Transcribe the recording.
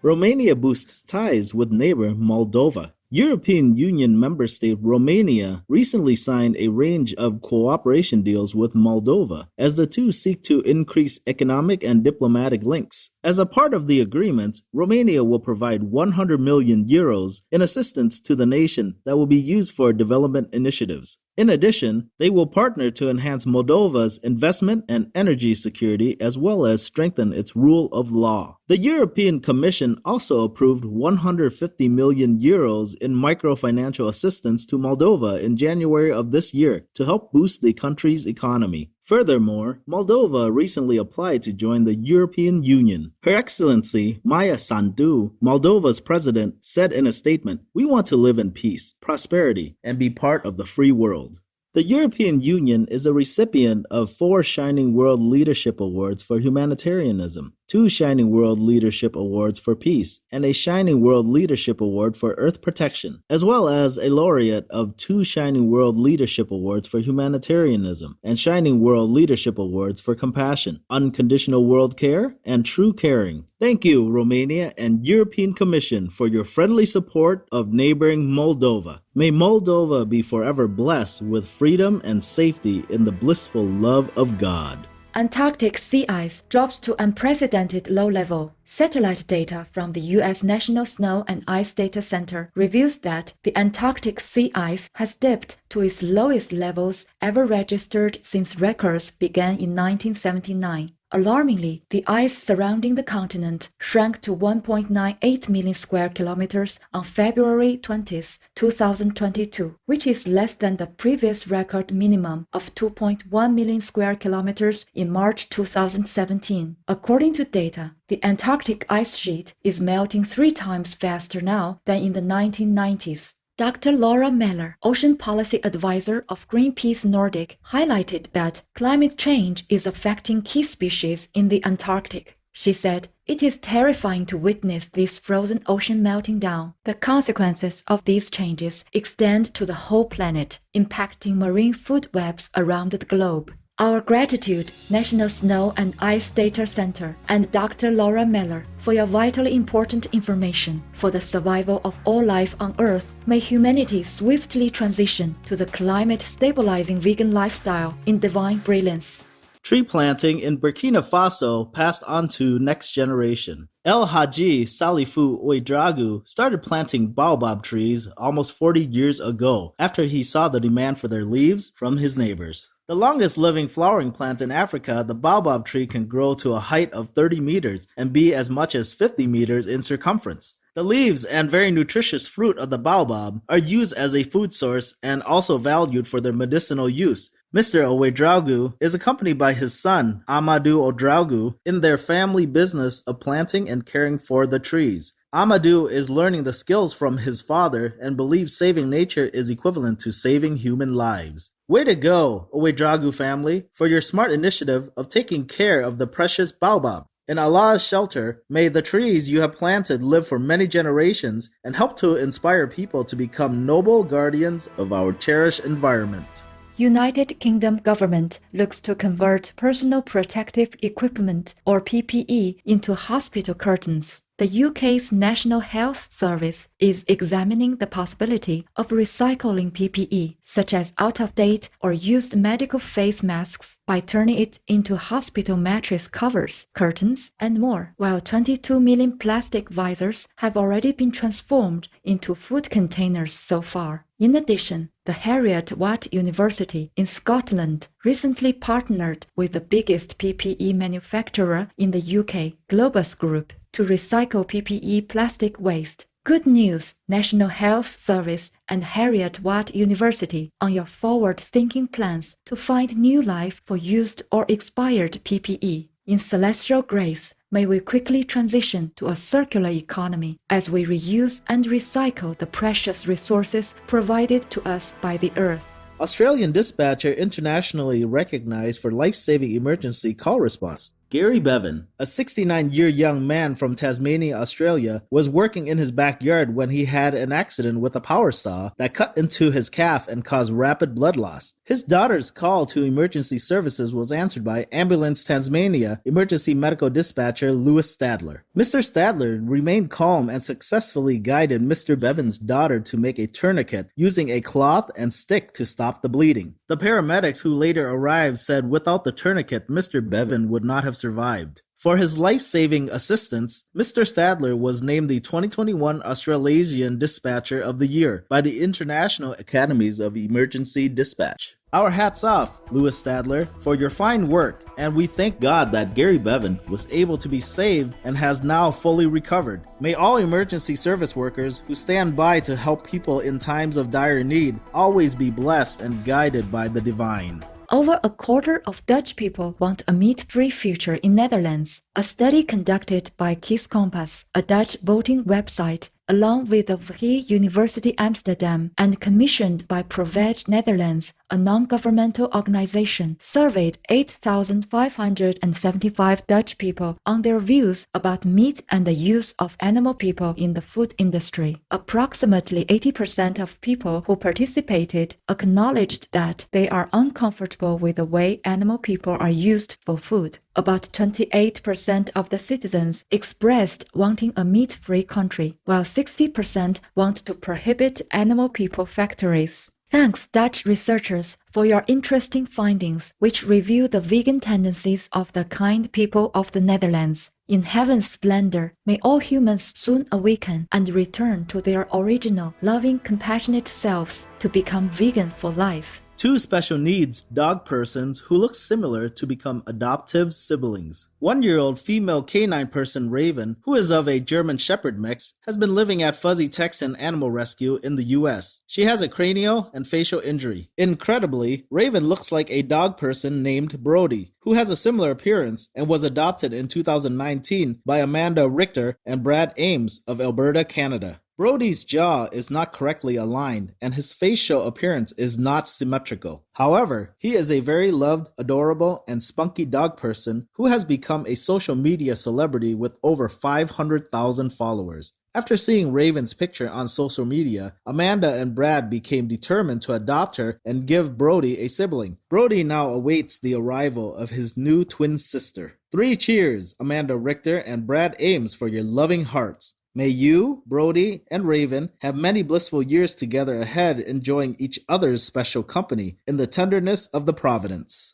Romania boosts ties with neighbor Moldova. European Union member state Romania recently signed a range of cooperation deals with Moldova as the two seek to increase economic and diplomatic links. As a part of the agreements, Romania will provide 100 million euros in assistance to the nation that will be used for development initiatives. In addition, they will partner to enhance Moldova's investment and energy security as well as strengthen its rule of law. The European Commission also approved 150 million euros in microfinancial assistance to Moldova in January of this year to help boost the country's economy. Furthermore, Moldova recently applied to join the European Union. Her Excellency Maia Sandu, Moldova's president, said in a statement, "We want to live in peace, prosperity, and be part of the free world." The European Union is a recipient of 4 Shining World Leadership Awards for humanitarianism, 2 Shining World Leadership Awards for peace, and a Shining World Leadership Award for earth protection, as well as a laureate of 2 Shining World Leadership Awards for humanitarianism and Shining World Leadership Awards for compassion, unconditional world care, and true caring. Thank you, Romania and European Commission, for your friendly support of neighboring Moldova. May Moldova be forever blessed with freedom and safety in the blissful love of God. Antarctic sea ice drops to unprecedented low level. Satellite data from the U.S. National Snow and Ice Data Center reveals that the Antarctic sea ice has dipped to its lowest levels ever registered since records began in 1979. Alarmingly, the ice surrounding the continent shrank to 1.98 million square kilometers on February 20, 2022, which is less than the previous record minimum of 2.1 million square kilometers in March 2017. According to data, the Antarctic ice sheet is melting 3 times faster now than in the 1990s. Dr. Laura Meller, Ocean Policy Advisor of Greenpeace Nordic, highlighted that climate change is affecting key species in the Antarctic. She said, "It is terrifying to witness this frozen ocean melting down. The consequences of these changes extend to the whole planet, impacting marine food webs around the globe." Our gratitude, National Snow and Ice Data Center and Dr. Laura Meller, for your vitally important information for the survival of all life on Earth. May humanity swiftly transition to the climate-stabilizing vegan lifestyle in divine brilliance. Tree planting in Burkina Faso passed on to next generation. El Haji Salifu Ouedraogo started planting baobab trees almost 40 years ago after he saw the demand for their leaves from his neighbors. The longest living flowering plant in Africa, the baobab tree can grow to a height of 30 meters and be as much as 50 meters in circumference. The leaves and very nutritious fruit of the baobab are used as a food source and also valued for their medicinal use. Mr. Ouedraogo is accompanied by his son, Amadou Ouedraogo, in their family business of planting and caring for the trees. Amadou is learning the skills from his father and believes saving nature is equivalent to saving human lives. Way to go, Ouedraogo family, for your smart initiative of taking care of the precious baobab. In Allah's shelter, may the trees you have planted live for many generations and help to inspire people to become noble guardians of our cherished environment. United Kingdom government looks to convert personal protective equipment or PPE into hospital curtains. The UK's National Health Service is examining the possibility of recycling PPE, such as out-of-date or used medical face masks, by turning it into hospital mattress covers, curtains, and more, while 22 million plastic visors have already been transformed into food containers so far. In addition, the Heriot-Watt University in Scotland recently partnered with the biggest PPE manufacturer in the UK, Globus Group, to recycle PPE plastic waste. Good news, National Health Service and Heriot-Watt University, on your forward-thinking plans to find new life for used or expired PPE. In celestial grace, may we quickly transition to a circular economy as we reuse and recycle the precious resources provided to us by the earth. Australian dispatcher internationally recognized for life-saving emergency call response, Gary Bevan, a 69-year young man from Tasmania, Australia, was working in his backyard when he had an accident with a power saw that cut into his calf and caused rapid blood loss. His daughter's call to emergency services was answered by Ambulance Tasmania emergency medical dispatcher Lewis Stadler. Mr. Stadler remained calm and successfully guided Mr. Bevan's daughter to make a tourniquet using a cloth and stick to stop the bleeding. The paramedics who later arrived said without the tourniquet, Mr. Bevan would not have survived. For his life-saving assistance, Mr. Stadler was named the 2021 Australasian Dispatcher of the Year by the International Academies of Emergency Dispatch. Our hats off, Lewis Stadler, for your fine work, and we thank God that Gary Bevan was able to be saved and has now fully recovered. May all emergency service workers who stand by to help people in times of dire need always be blessed and guided by the divine. Over a quarter of Dutch people want a meat-free future in Netherlands. A study conducted by Kies Compass, a Dutch voting website, along with the Vrije University Amsterdam and commissioned by ProVeg Netherlands, a non-governmental organization, surveyed 8,575 Dutch people on their views about meat and the use of animal people in the food industry. Approximately 80% of people who participated acknowledged that they are uncomfortable with the way animal people are used for food. About 28% of the citizens expressed wanting a meat-free country, while 60% want to prohibit animal people factories. Thanks, Dutch researchers, for your interesting findings, which reveal the vegan tendencies of the kind people of the Netherlands. In heaven's splendor, may all humans soon awaken and return to their original, loving, compassionate selves to become vegan for life. Two special needs dog persons who look similar to become adoptive siblings. 1-year-old female canine person Raven, who is of a German Shepherd mix, has been living at Fuzzy Texan Animal Rescue in the US. She has a cranial and facial injury. Incredibly, Raven looks like a dog person named Brody, who has a similar appearance and was adopted in 2019 by Amanda Richter and Brad Ames of Alberta, Canada. Brody's jaw is not correctly aligned and his facial appearance is not symmetrical. However, he is a very loved, adorable, and spunky dog person who has become a social media celebrity with over 500,000 followers. After seeing Raven's picture on social media, Amanda and Brad became determined to adopt her and give Brody a sibling. Brody now awaits the arrival of his new twin sister. 3 cheers, Amanda Richter and Brad Ames, for your loving hearts. May you, Brody, and Raven have many blissful years together ahead, enjoying each other's special company in the tenderness of the providence.